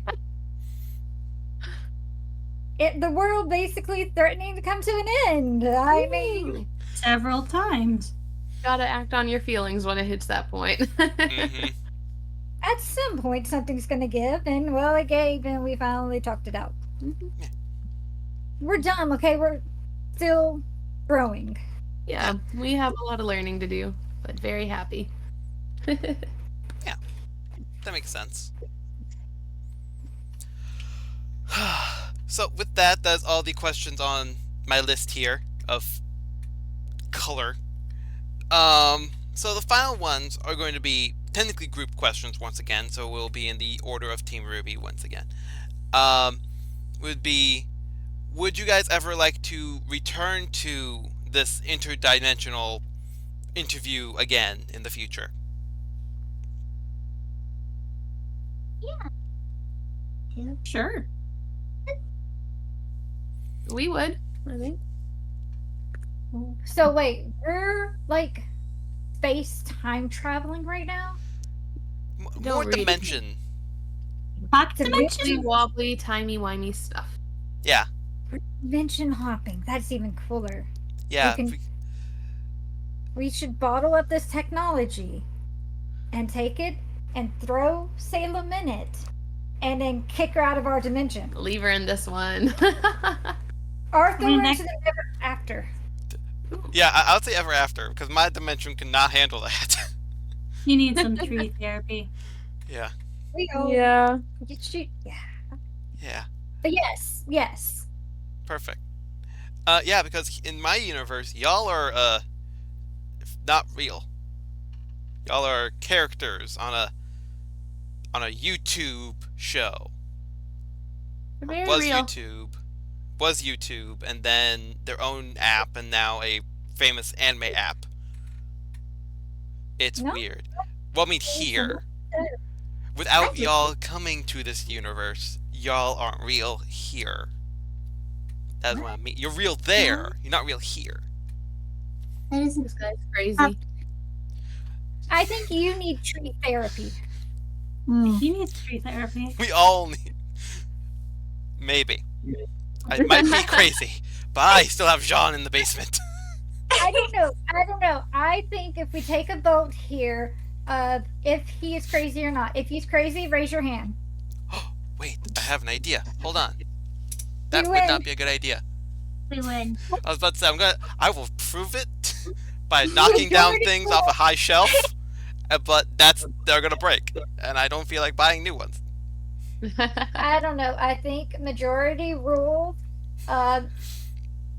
the world basically threatening to come to an end. I mean, Several times. Gotta act on your feelings when it hits that point. Mhm. at some point something's gonna give, and well, it gave, and we finally talked it out. Yeah. We're done, okay? We're still growing. Yeah, we have a lot of learning to do, but very happy. That makes sense. So with that, that's all the questions on my list here of color. So the final ones are going to be technically group questions once again, so we'll be in the order of Team RWBY once again. Would be, would you guys ever like to return to this interdimensional interview again in the future? Sure. We would, I think. So wait, we're like space time traveling right now? Don't More read it. dimension. Back Dimension? dimension. Wibbly wobbly, timey-wimey stuff. Yeah. Dimension hopping. That's even cooler. Yeah. We can- We should bottle up this technology and take it and throw Salem in it and then kick her out of our dimension. Leave her in this one. Or throw her next- into the ever after. Yeah, I would say ever after, because my dimension cannot handle that. You need some tree therapy. Yeah. We go. Yeah. Yeah. Yeah. But yes. Perfect. Yeah, because in my universe, y'all are not real. Y'all are characters on a YouTube show. Very Was real. YouTube, and then their own app, and now a famous anime app. It's No. weird. Well, I mean, here. Without y'all coming to this universe, y'all aren't real here. That's what I mean. You're real there. You're not real here. That is This guy's crazy. I think you need tree therapy. He needs tree therapy. We all need. Maybe. I might be crazy, but I still have Jean in the basement. I don't know. I think if we take a vote here, if he is crazy or not. If he's crazy, raise your hand. Wait, I have an idea. Hold on. That You would win. not be a good idea. we win. I was about to say, I will prove it by knocking down things off a high shelf, but they're gonna break, and I don't feel like buying new ones. I don't know. I think majority rule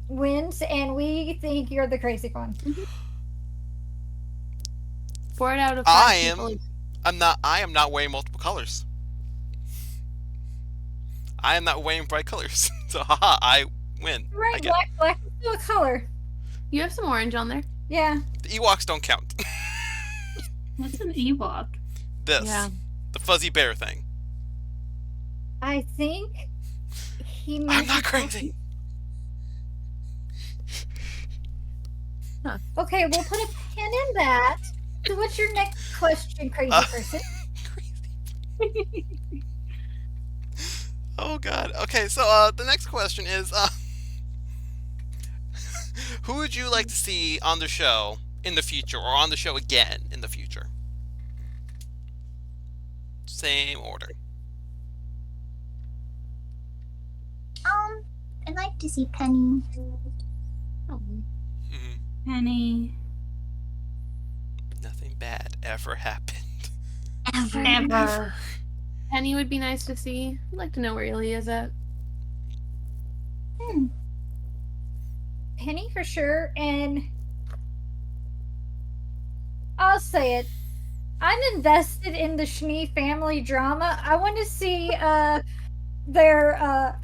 wins, and we think you're the crazy one. 4 out of 5 I people. am not wearing multiple colors. I am not wearing bright colors. So haha, I win. I Right, get black is still a color. You have some orange on there. Yeah. the Ewoks don't count. What's an Ewok? This. Yeah. The fuzzy bear thing. I think he might I'm not be crazy. Okay, we'll put a pin in that. So what's your next question, crazy person? Crazy. Oh god. Okay, so the next question is Who would you like to see on the show in the future, or on the show again in the future? Same order. I'd like to see Penny. Oh. Mhm. Penny. Nothing bad ever happened. Ever. Penny would be nice to see. I'd like to know where Illy is at. Penny for sure, and I'll say it. I'm invested in the Schnee family drama. I want to see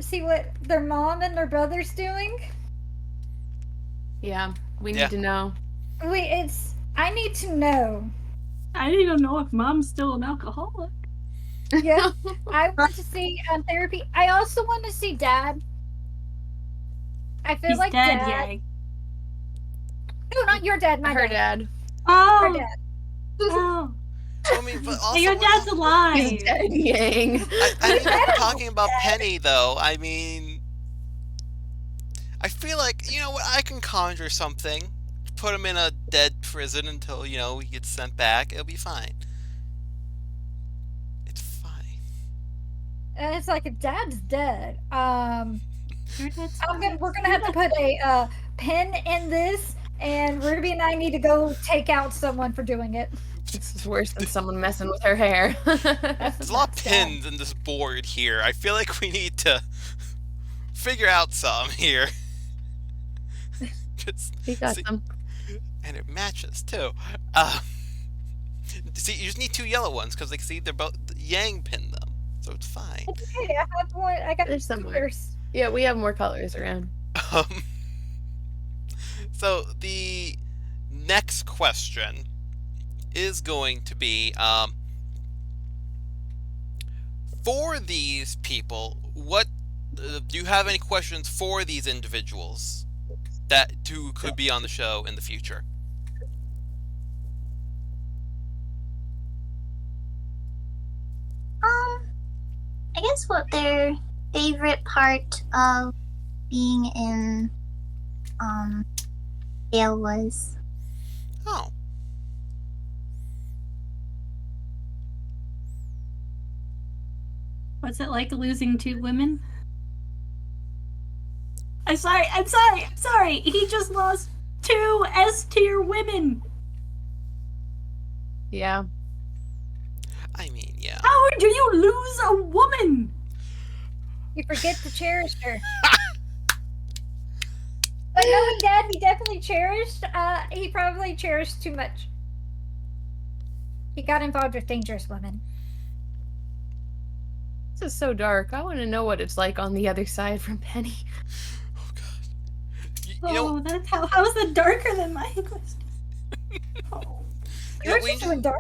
see what their mom and their brother's doing. Yeah, we need Yeah. to know. I need to know. I don't even know if mom's still an alcoholic. Yeah. I want to see therapy. I also want to see Dad. I feel He's like dead, Dad. Yang. No, not your dad, my Her dad. dad. Her Oh, dad. oh. I mean, but also, Your dad's alive. He's dead, Yang. I mean, talking about Penny, though, I mean, I feel like, you know what, I can conjure something, put him in a dead prison until, you know, he gets sent back, it'll be fine. It's fine. And it's like if Dad's dead. Your dad's We're gonna have to put a pin in this, and Ruby and I need to go take out someone for doing it. This is worse than someone messing with her hair. There's a lot of pins in this board here. I feel like we need to figure out some here. Just, He got see- some. and it matches, too. See, you just need 2 yellow ones, because, like, see, they're both, Yang pinned them, so it's fine. It's okay. I have one. I got There's somewhere. colors. Yeah, we have more colors around. So the next question is going to be, for these people, what do you have any questions for these individuals that could be on the show in the future? I guess what their favorite part of being in jail was. Oh, What's it like losing 2 women? I'm sorry. He just lost 2 S-tier women. Yeah. I mean, yeah. How do you lose a woman? You forget to cherish her. But knowing Dad, he definitely cherished. He probably cherished too much. He got involved with dangerous women. This is so dark. I want to know what it's like on the other side from Penny. Oh god. You Oh, know, that's how is that darker than my question? Oh. you know, Yours is even darker.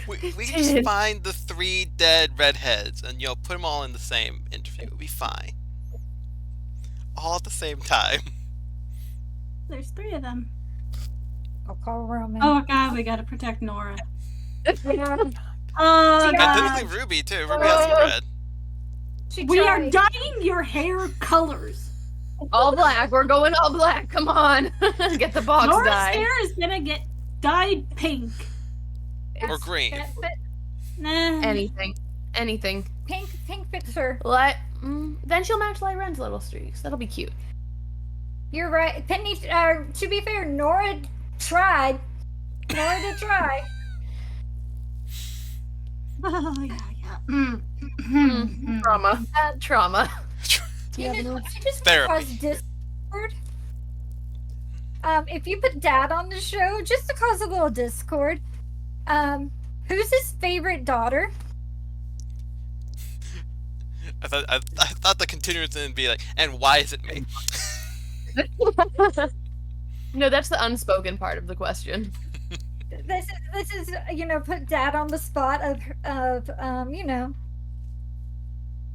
we can just find the 3 dead redheads and, you know, put them all in the same interview. It'll be fine. All at the same time. There's 3 of them. I'll call Roman. Oh god, we gotta protect Nora. Oh And god. technically Ruby, too. Ruby has some red. She We are tried. dyeing your hair colors. All black. We're going all black. Come on. Get the box Nora's dye. hair is gonna get dyed pink. Or green. Nah. Anything. Anything. Pink fits her. Then she'll match Light Ren's little streaks. That'll be cute. You're right. Penny, to be fair, Nora tried. Nora did try. Oh yeah. Trauma. Trauma. You know, I just Therapy. want to cause discord. If you put Dad on the show, just to cause a little discord, who's his favorite daughter? I thought the continuance would be like, and why is it me? No, that's the unspoken part of the question. This is put Dad on the spot of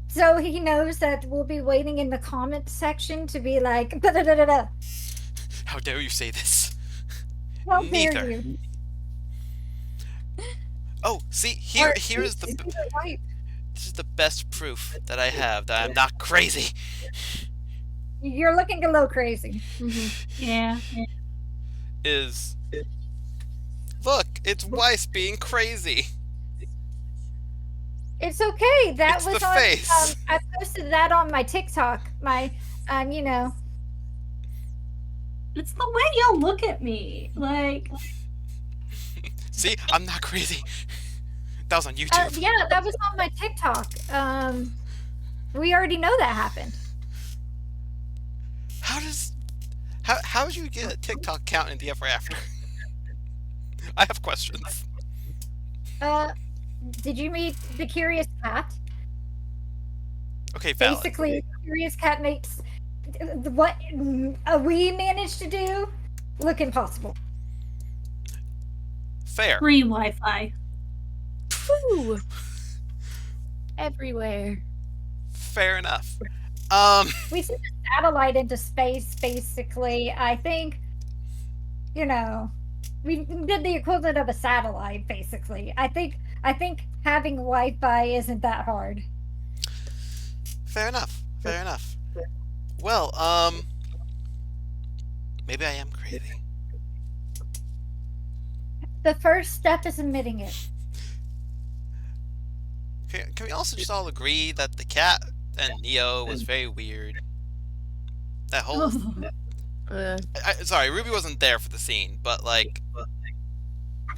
so he knows that we'll be waiting in the comment section to be like da-da-da-da-da. How dare you say this? How dare Neither. you? Oh, see, Or here's the is he your wife? this is the best proof that I have that I'm not crazy. You're looking a little crazy. Yeah. is, look, it's Weiss being crazy. It's okay. That It's was the on. face. I posted that on my TikTok. My, you know. It's the way y'all look at me. Like, See, I'm not crazy. That was on YouTube. Yeah, that was on my TikTok. We already know that happened. How did you get a TikTok count in the ever after? I have questions. Did you meet the Curious Cat? Okay, valid. Basically, Curious Cat makes what we managed to do look impossible. Fair. free Wi-Fi. Woo! Everywhere. Fair enough. We sent a satellite into space, basically. I think, you know, we did the equivalent of a satellite, basically. I think having Wi-Fi isn't that hard. Fair enough. Fair enough. Well, maybe I am crazy. The first step is admitting it. Can we also just all agree that the cat and Neo was very weird? That whole... sorry, Ruby wasn't there for the scene, but like...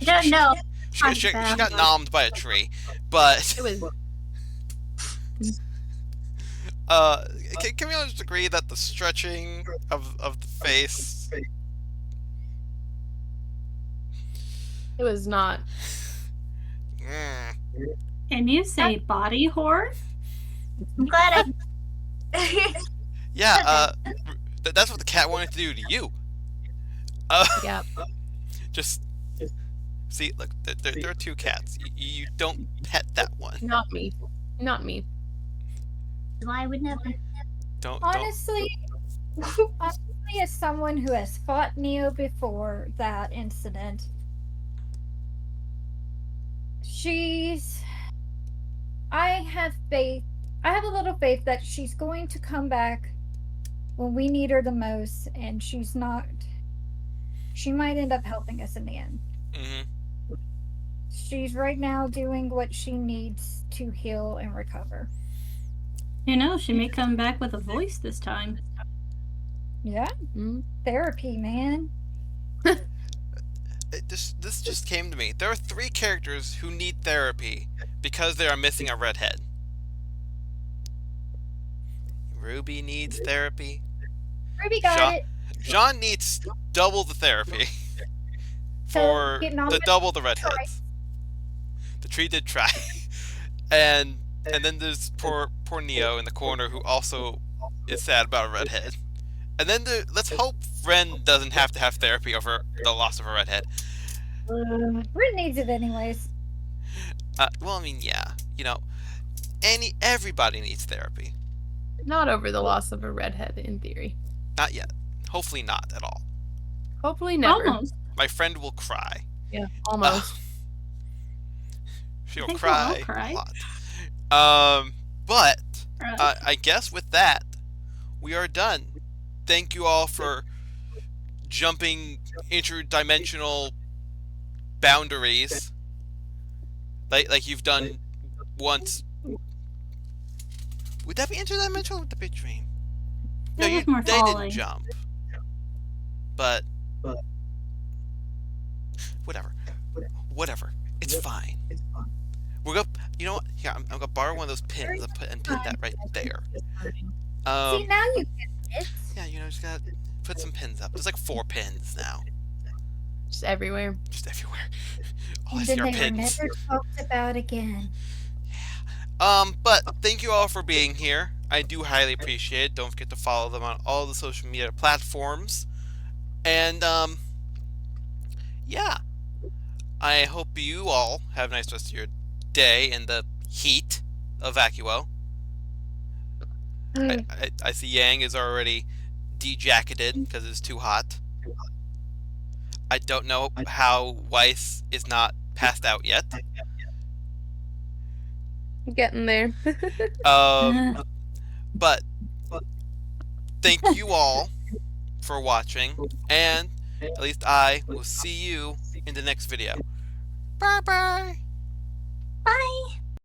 I don't know. She got nommed by a tree, but... It was. Can we all just agree that the stretching of the face... It was not. Can you say body horror? I'm glad I. Yeah, that's what the cat wanted to do to you. Yeah. Just see, look, there are two cats. You don't pet that one. Not me. Not me. Why I would never. Don't. Honestly, as someone who has fought Neo before that incident, I have faith. I have a little faith that she's going to come back when we need her the most, and she's not. She might end up helping us in the end. Mm-hmm. She's right now doing what she needs to heal and recover. You know, she may come back with a voice this time. Yeah, therapy, man. This just came to me. There are 3 characters who need therapy because they are missing a redhead. Ruby needs therapy. Ruby got it. John needs double the therapy for the double the redheads. The tree did try, and then there's poor Neo in the corner who also is sad about a redhead. And then let's hope Ren doesn't have to have therapy over the loss of a redhead. Ren needs it anyways. Well, I mean, yeah, you know, everybody needs therapy. Not over the loss of a redhead, in theory. Not yet. Hopefully not at all. Hopefully never. Almost. My friend will cry. Yeah, almost. She'll think we'll all cry cry. a lot. But I guess with that, we are done. Thank you all for jumping interdimensional boundaries, like you've done once. Would that be interdimensional? Or would that be a dream? No, That was more they falling. didn't jump. But whatever. It's fine. We're gonna, you know what? Here, I'm gonna borrow one of those pins and pin that right there. See, now you get it. Yeah, you know, just gotta put some pins up. There's like 4 pins now, Just everywhere. just everywhere. All I And see then are they were pins. never talked about again. But thank you all for being here. I do highly appreciate it. Don't forget to follow them on all the social media platforms. And yeah, I hope you all have a nice rest of your day in the heat of Vacuo. I see Yang is already dejacketed because it's too hot. I don't know how Weiss is not passed out yet. Getting there. But thank you all for watching, and at least I will see you in the next video. Bye bye. Bye.